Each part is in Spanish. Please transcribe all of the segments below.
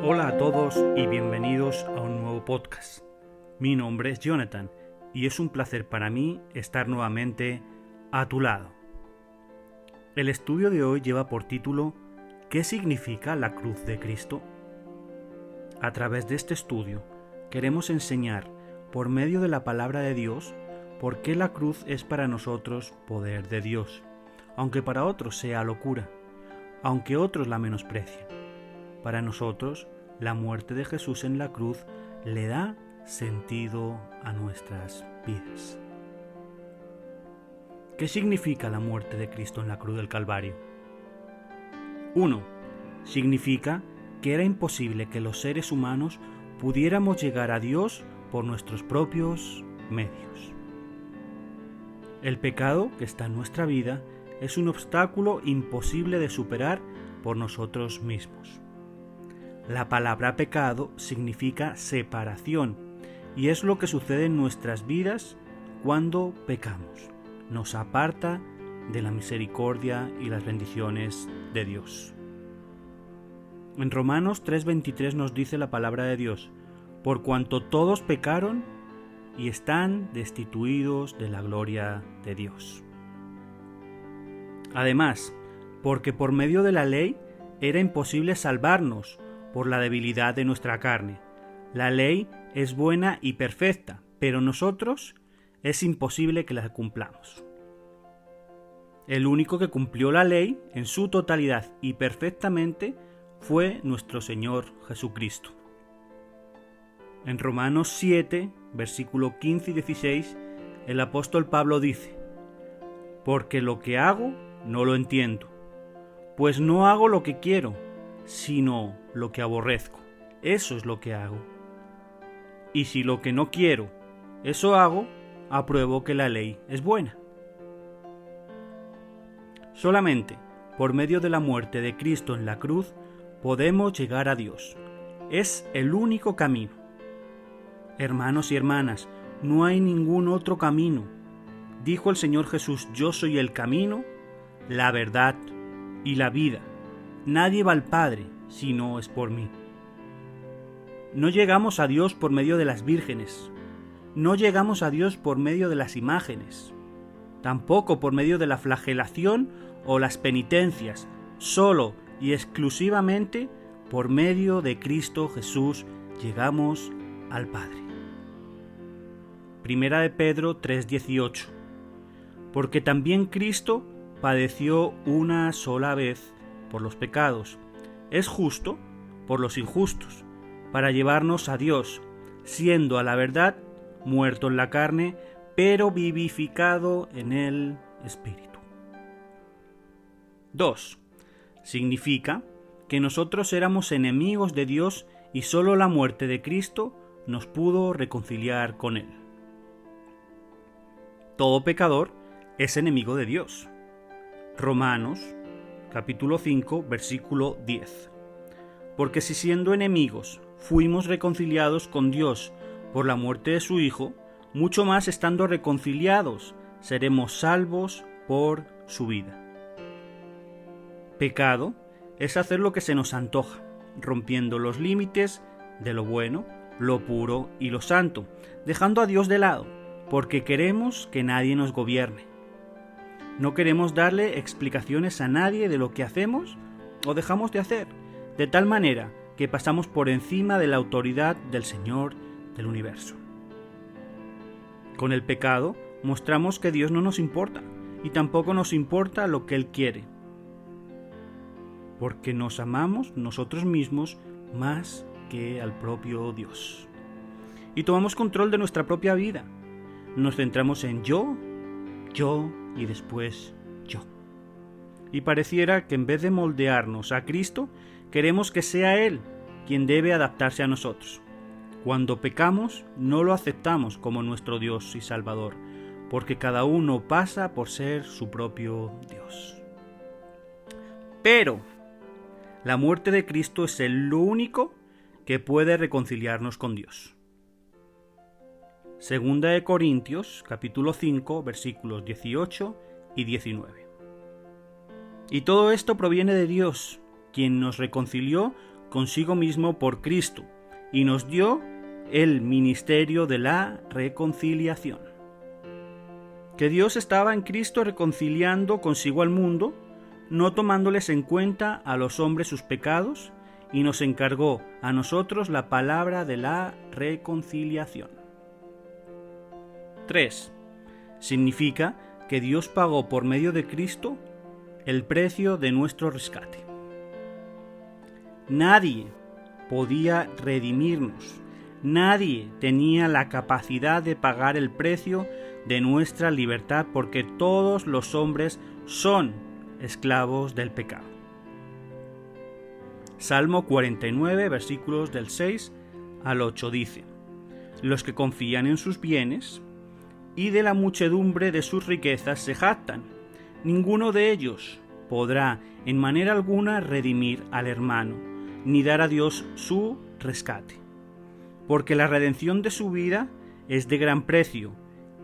Hola a todos y bienvenidos a un nuevo podcast. Mi nombre es Jonathan y es un placer para mí estar nuevamente a tu lado. El estudio de hoy lleva por título ¿Qué significa la cruz de Cristo? A través de este estudio queremos enseñar por medio de la palabra de Dios por qué la cruz es para nosotros poder de Dios, aunque para otros sea locura, aunque otros la menosprecien. Para nosotros, la muerte de Jesús en la cruz le da sentido a nuestras vidas. ¿Qué significa la muerte de Cristo en la cruz del Calvario? 1. Significa que era imposible que los seres humanos pudiéramos llegar a Dios por nuestros propios medios. El pecado que está en nuestra vida es un obstáculo imposible de superar por nosotros mismos. La palabra pecado significa separación y es lo que sucede en nuestras vidas cuando pecamos. Nos aparta de la misericordia y las bendiciones de Dios. En Romanos 3:23 nos dice la palabra de Dios: por cuanto todos pecaron y están destituidos de la gloria de Dios. Además, porque por medio de la ley era imposible salvarnos por la debilidad de nuestra carne. La ley es buena y perfecta, pero nosotros es imposible que la cumplamos. El único que cumplió la ley en su totalidad y perfectamente fue nuestro Señor Jesucristo. En Romanos 7, versículo 15 y 16, el apóstol Pablo dice: porque lo que hago no lo entiendo, pues no hago lo que quiero, sino lo que aborrezco. Eso es lo que hago. Y si lo que no quiero, eso hago, apruebo que la ley es buena. Solamente por medio de la muerte de Cristo en la cruz podemos llegar a Dios. Es el único camino. Hermanos y hermanas, no hay ningún otro camino. Dijo el Señor Jesús: yo soy el camino, la verdad y la vida. Nadie va al Padre si no es por mí. No llegamos a Dios por medio de las vírgenes. No llegamos a Dios por medio de las imágenes. Tampoco por medio de la flagelación o las penitencias. Solo y exclusivamente por medio de Cristo Jesús llegamos al Padre. Primera de Pedro 3:18. Porque también Cristo padeció una sola vez por los pecados, es justo por los injustos, para llevarnos a Dios, siendo a la verdad muerto en la carne, pero vivificado en el Espíritu. 2. Significa que nosotros éramos enemigos de Dios y solo la muerte de Cristo nos pudo reconciliar con Él. Todo pecador es enemigo de Dios. Romanos capítulo 5, versículo 10. Porque si siendo enemigos fuimos reconciliados con Dios por la muerte de su Hijo, mucho más estando reconciliados seremos salvos por su vida. Pecado es hacer lo que se nos antoja, rompiendo los límites de lo bueno, lo puro y lo santo, dejando a Dios de lado, porque queremos que nadie nos gobierne. No queremos darle explicaciones a nadie de lo que hacemos o dejamos de hacer, de tal manera que pasamos por encima de la autoridad del Señor del universo. Con el pecado mostramos que Dios no nos importa y tampoco nos importa lo que Él quiere, porque nos amamos nosotros mismos más que al propio Dios. Y tomamos control de nuestra propia vida. Nos centramos en yo y después yo. Y pareciera que en vez de moldearnos a Cristo, queremos que sea Él quien debe adaptarse a nosotros. Cuando pecamos, no lo aceptamos como nuestro Dios y Salvador, porque cada uno pasa por ser su propio Dios. Pero la muerte de Cristo es el único que puede reconciliarnos con Dios. Segunda de Corintios, capítulo 5, versículos 18 y 19. Y todo esto proviene de Dios, quien nos reconcilió consigo mismo por Cristo y nos dio el ministerio de la reconciliación. Que Dios estaba en Cristo reconciliando consigo al mundo, no tomándoles en cuenta a los hombres sus pecados, y nos encargó a nosotros la palabra de la reconciliación. 3. Significa que Dios pagó por medio de Cristo el precio de nuestro rescate. Nadie podía redimirnos, nadie tenía la capacidad de pagar el precio de nuestra libertad, porque todos los hombres son esclavos del pecado. Salmo 49, versículos del 6 al 8 dice: Los que confían en sus bienes y de la muchedumbre de sus riquezas se jactan. Ninguno de ellos podrá en manera alguna redimir al hermano, ni dar a Dios su rescate. Porque la redención de su vida es de gran precio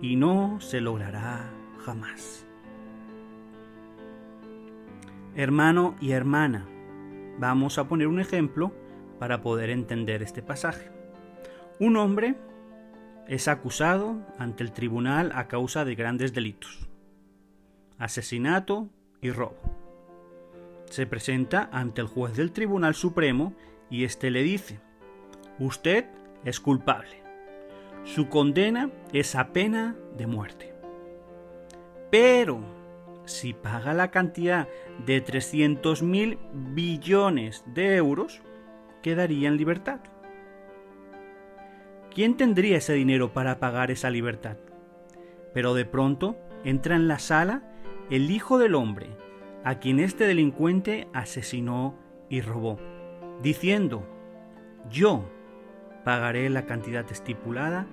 y no se logrará jamás. Hermano y hermana, vamos a poner un ejemplo para poder entender este pasaje. Un hombre es acusado ante el tribunal a causa de grandes delitos: asesinato y robo. Se presenta ante el juez del Tribunal Supremo y éste le dice: usted es culpable. Su condena es a pena de muerte. Pero si paga la cantidad de 300.000 billones de euros, quedaría en libertad. ¿Quién tendría ese dinero para pagar esa libertad? Pero de pronto entra en la sala el Hijo del Hombre, a quien este delincuente asesinó y robó, diciendo: yo pagaré la cantidad estipulada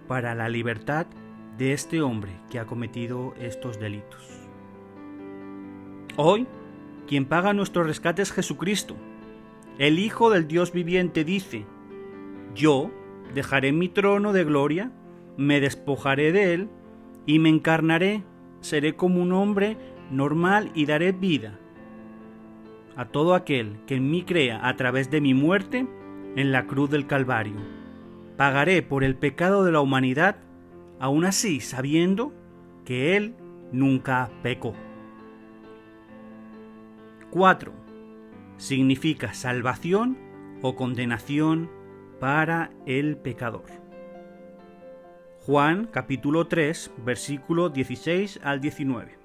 para la libertad de este hombre que ha cometido estos delitos. Hoy, quien paga nuestro rescate es Jesucristo. El Hijo del Dios viviente dice: yo dejaré mi trono de gloria, me despojaré de él y me encarnaré, seré como un hombre normal y daré vida a todo aquel que en mí crea a través de mi muerte en la cruz del Calvario. Pagaré por el pecado de la humanidad, aún así sabiendo que él nunca pecó. 4. Significa salvación o condenación para el pecador. Juan capítulo 3, versículo 16 al 19.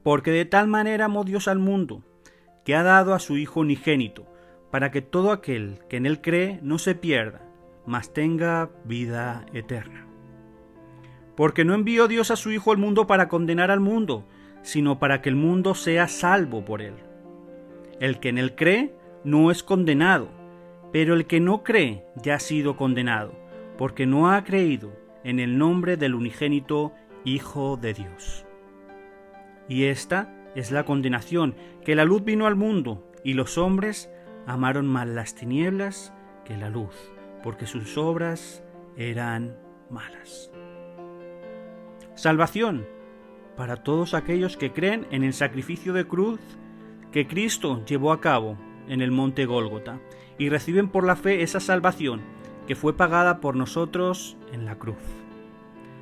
Porque de tal manera amó Dios al mundo, que ha dado a su Hijo unigénito, para que todo aquel que en él cree no se pierda, mas tenga vida eterna. Porque no envió Dios a su Hijo al mundo para condenar al mundo, sino para que el mundo sea salvo por él. El que en él cree no es condenado, pero el que no cree ya ha sido condenado, porque no ha creído en el nombre del unigénito Hijo de Dios. Y esta es la condenación, que la luz vino al mundo, y los hombres amaron más las tinieblas que la luz, porque sus obras eran malas. Salvación para todos aquellos que creen en el sacrificio de cruz que Cristo llevó a cabo en el monte Gólgota y reciben por la fe esa salvación que fue pagada por nosotros en la cruz.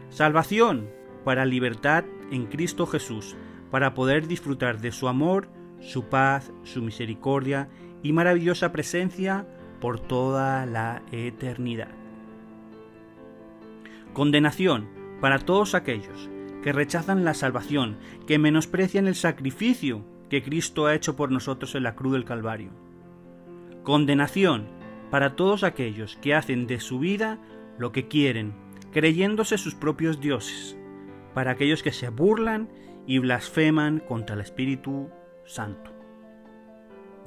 Salvación para libertad en Cristo Jesús, para poder disfrutar de su amor, su paz, su misericordia y maravillosa presencia por toda la eternidad. Condenación para todos aquellos que rechazan la salvación, que menosprecian el sacrificio que Cristo ha hecho por nosotros en la cruz del Calvario. Condenación para todos aquellos que hacen de su vida lo que quieren, creyéndose sus propios dioses, para aquellos que se burlan y blasfeman contra el Espíritu Santo.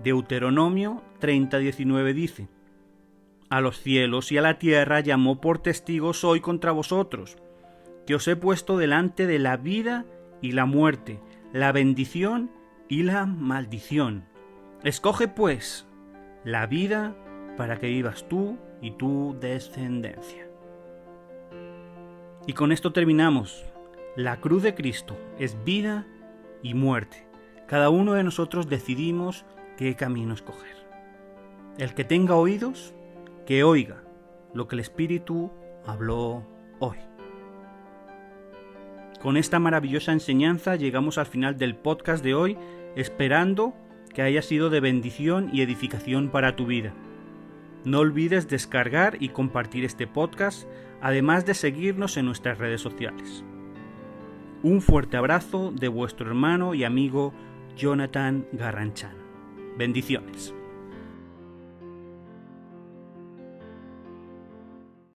Deuteronomio 30:19 dice: a los cielos y a la tierra llamó por testigos hoy contra vosotros, que os he puesto delante de la vida y la muerte, la bendición y la maldición. Escoge pues la vida para que vivas tú y tu descendencia. Y con esto terminamos. La cruz de Cristo es vida y muerte. Cada uno de nosotros decidimos qué camino escoger. El que tenga oídos, que oiga lo que el Espíritu habló hoy. Con esta maravillosa enseñanza llegamos al final del podcast de hoy, esperando que haya sido de bendición y edificación para tu vida. No olvides descargar y compartir este podcast, además de seguirnos en nuestras redes sociales. Un fuerte abrazo de vuestro hermano y amigo Jonathan Garranchan. Bendiciones.